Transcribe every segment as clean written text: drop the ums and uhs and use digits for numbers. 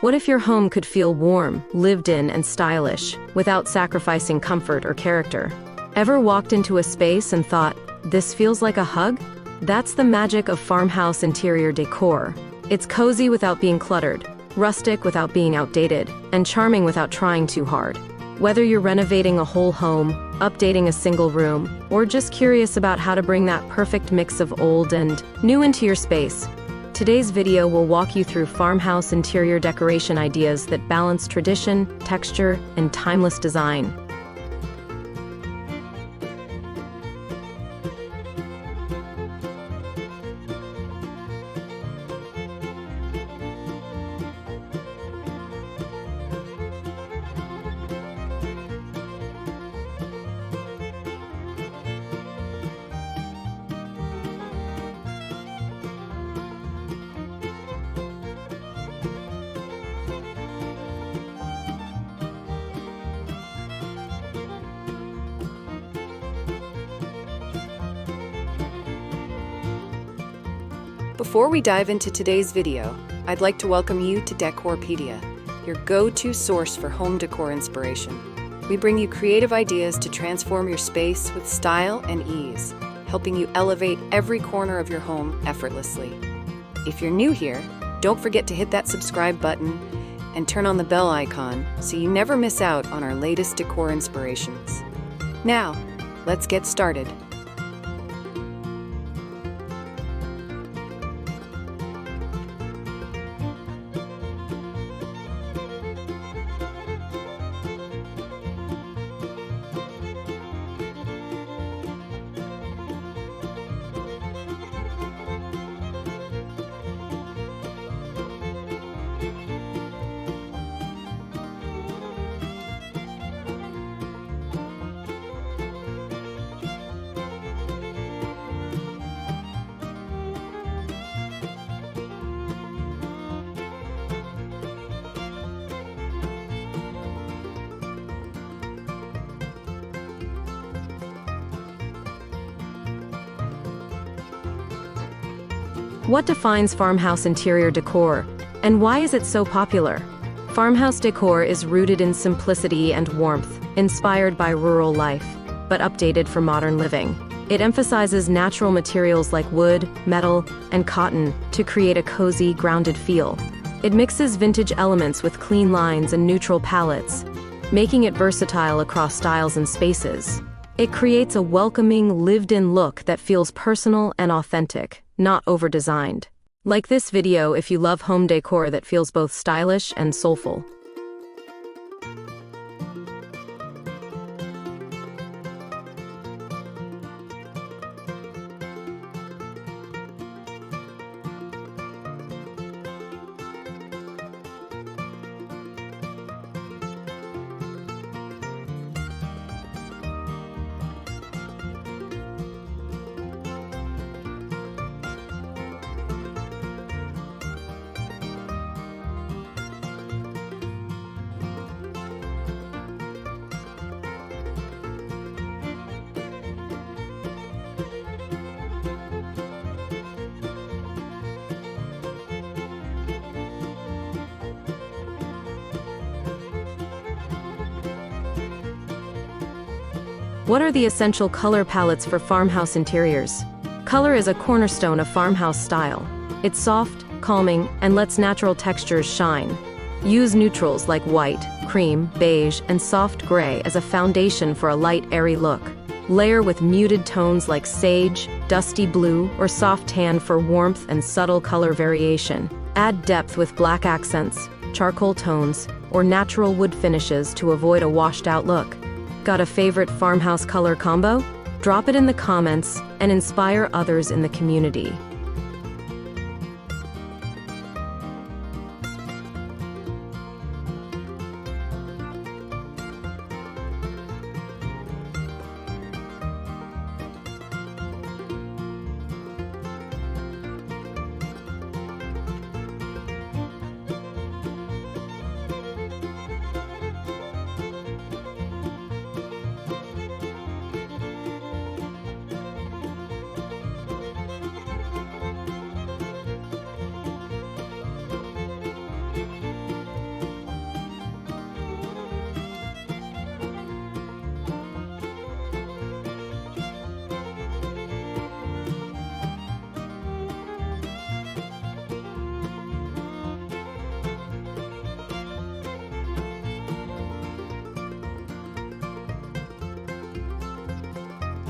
What if your home could feel warm, lived in, and stylish, without sacrificing comfort or character? Ever walked into a space and thought, this feels like a hug? That's the magic of farmhouse interior decor. It's cozy without being cluttered, rustic without being outdated, and charming without trying too hard. Whether you're renovating a whole home, updating a single room, or just curious about how to bring that perfect mix of old and new into your space, today's video will walk you through farmhouse interior decoration ideas that balance tradition, texture, and timeless design. Before we dive into today's video, I'd like to welcome you to Decorpediya, your go-to source for home decor inspiration. We bring you creative ideas to transform your space with style and ease, helping you elevate every corner of your home effortlessly. If you're new here, don't forget to hit that subscribe button and turn on the bell icon so you never miss out on our latest decor inspirations. Now, let's get started. What defines farmhouse interior decor, and why is it so popular? Farmhouse decor is rooted in simplicity and warmth, inspired by rural life, but updated for modern living. It emphasizes natural materials like wood, metal, and cotton to create a cozy, grounded feel. It mixes vintage elements with clean lines and neutral palettes, making it versatile across styles and spaces. It creates a welcoming, lived-in look that feels personal and authentic, not over-designed. Like this video if you love home decor that feels both stylish and soulful. What are the essential color palettes for farmhouse interiors? Color is a cornerstone of farmhouse style. It's soft, calming, and lets natural textures shine. Use neutrals like white, cream, beige, and soft gray as a foundation for a light, airy look. Layer with muted tones like sage, dusty blue, or soft tan for warmth and subtle color variation. Add depth with black accents, charcoal tones, or natural wood finishes to avoid a washed-out look. Got a favorite farmhouse color combo? Drop it in the comments and inspire others in the community.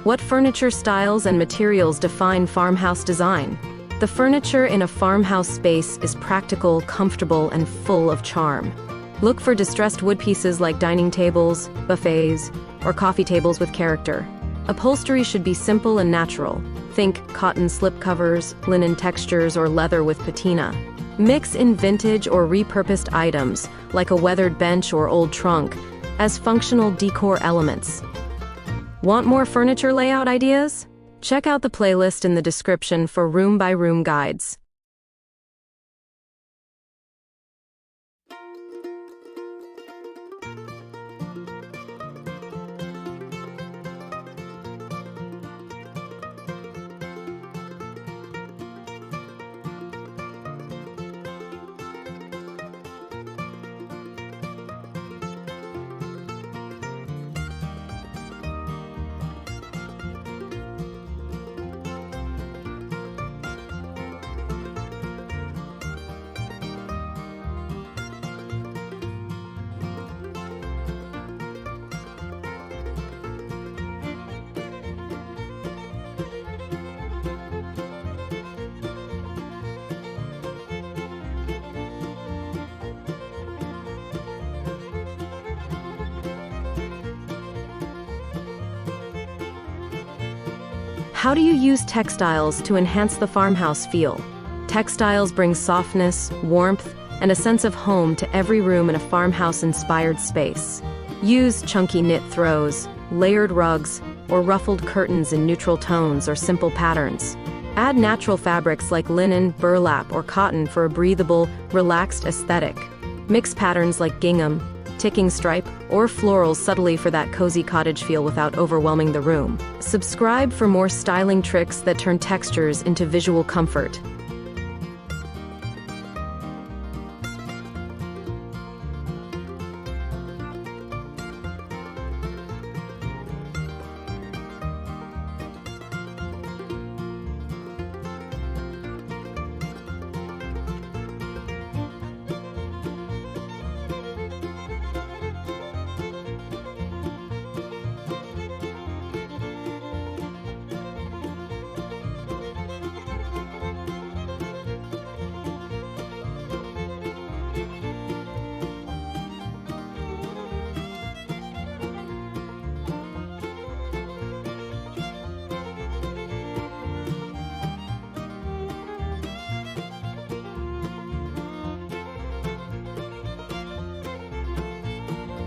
What furniture styles and materials define farmhouse design? The furniture in a farmhouse space is practical, comfortable, and full of charm. Look for distressed wood pieces like dining tables, buffets, or coffee tables with character. Upholstery should be simple and natural. Think cotton slipcovers, linen textures, or leather with patina. Mix in vintage or repurposed items, like a weathered bench or old trunk, as functional decor elements. Want more furniture layout ideas? Check out the playlist in the description for room-by-room guides. How do you use textiles to enhance the farmhouse feel? Textiles bring softness, warmth, and a sense of home to every room in a farmhouse-inspired space. Use chunky knit throws, layered rugs, or ruffled curtains in neutral tones or simple patterns. Add natural fabrics like linen, burlap, or cotton for a breathable, relaxed aesthetic. Mix patterns like gingham, ticking stripe, or florals subtly for that cozy cottage feel without overwhelming the room. Subscribe for more styling tricks that turn textures into visual comfort.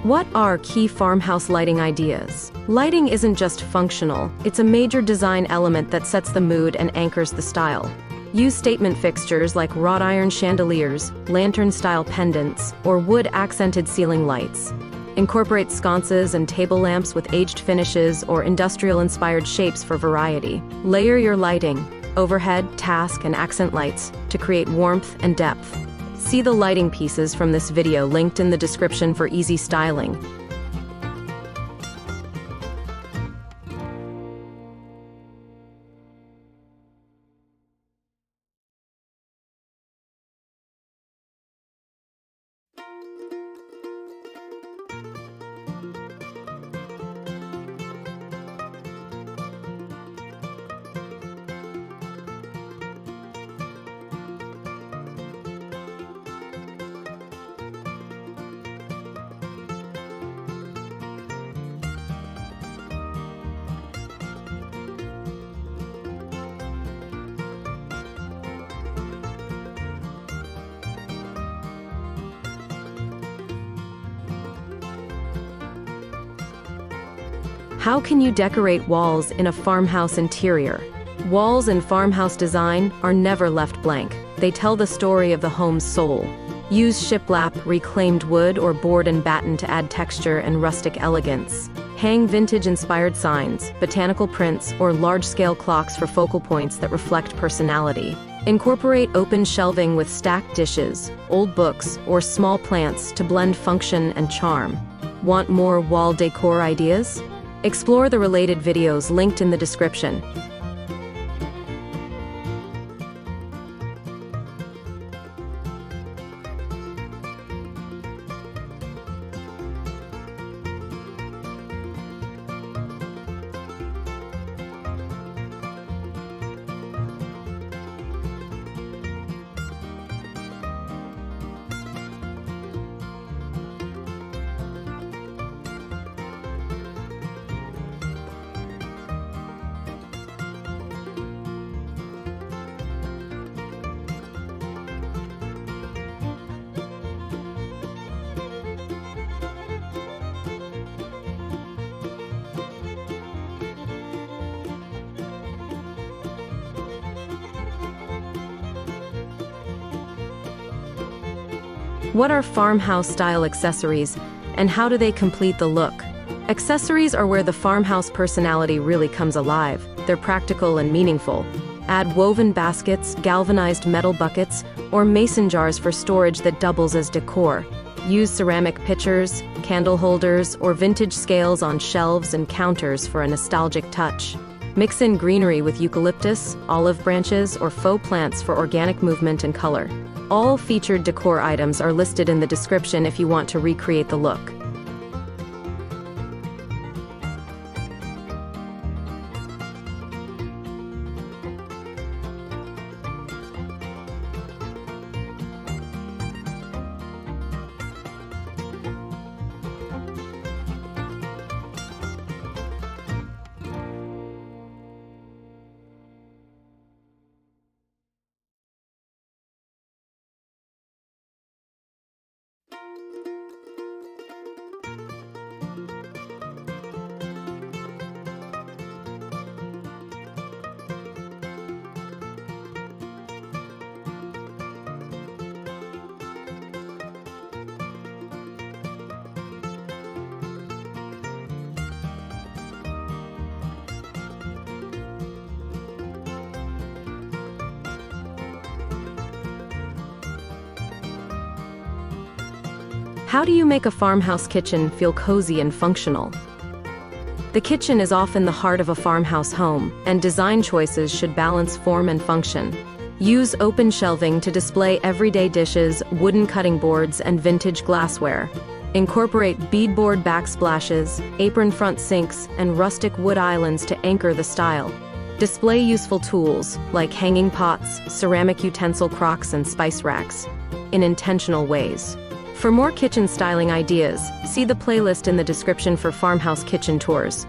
What are key farmhouse lighting ideas? Lighting isn't just functional, it's a major design element that sets the mood and anchors the style. Use statement fixtures like wrought iron chandeliers, lantern-style pendants, or wood-accented ceiling lights. Incorporate sconces and table lamps with aged finishes or industrial-inspired shapes for variety. Layer your lighting, overhead, task, and accent lights to create warmth and depth. See the lighting pieces from this video linked in the description for easy styling. How can you decorate walls in a farmhouse interior? Walls in farmhouse design are never left blank. They tell the story of the home's soul. Use shiplap, reclaimed wood, or board and batten to add texture and rustic elegance. Hang vintage-inspired signs, botanical prints, or large-scale clocks for focal points that reflect personality. Incorporate open shelving with stacked dishes, old books, or small plants to blend function and charm. Want more wall decor ideas? Explore the related videos linked in the description. What are farmhouse-style accessories, and how do they complete the look? Accessories are where the farmhouse personality really comes alive. They're practical and meaningful. Add woven baskets, galvanized metal buckets, or mason jars for storage that doubles as decor. Use ceramic pitchers, candle holders, or vintage scales on shelves and counters for a nostalgic touch. Mix in greenery with eucalyptus, olive branches, or faux plants for organic movement and color. All featured decor items are listed in the description if you want to recreate the look. How do you make a farmhouse kitchen feel cozy and functional? The kitchen is often the heart of a farmhouse home, and design choices should balance form and function. Use open shelving to display everyday dishes, wooden cutting boards, and vintage glassware. Incorporate beadboard backsplashes, apron front sinks, and rustic wood islands to anchor the style. Display useful tools, like hanging pots, ceramic utensil crocks, and spice racks, in intentional ways. For more kitchen styling ideas, see the playlist in the description for farmhouse kitchen tours.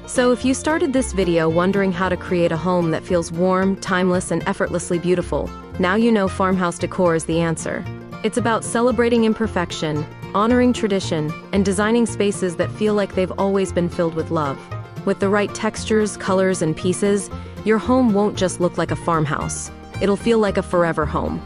So if you started this video wondering how to create a home that feels warm, timeless, and effortlessly beautiful, now you know farmhouse decor is the answer. It's about celebrating imperfection, honoring tradition, and designing spaces that feel like they've always been filled with love. With the right textures, colors, and pieces, your home won't just look like a farmhouse. It'll feel like a forever home.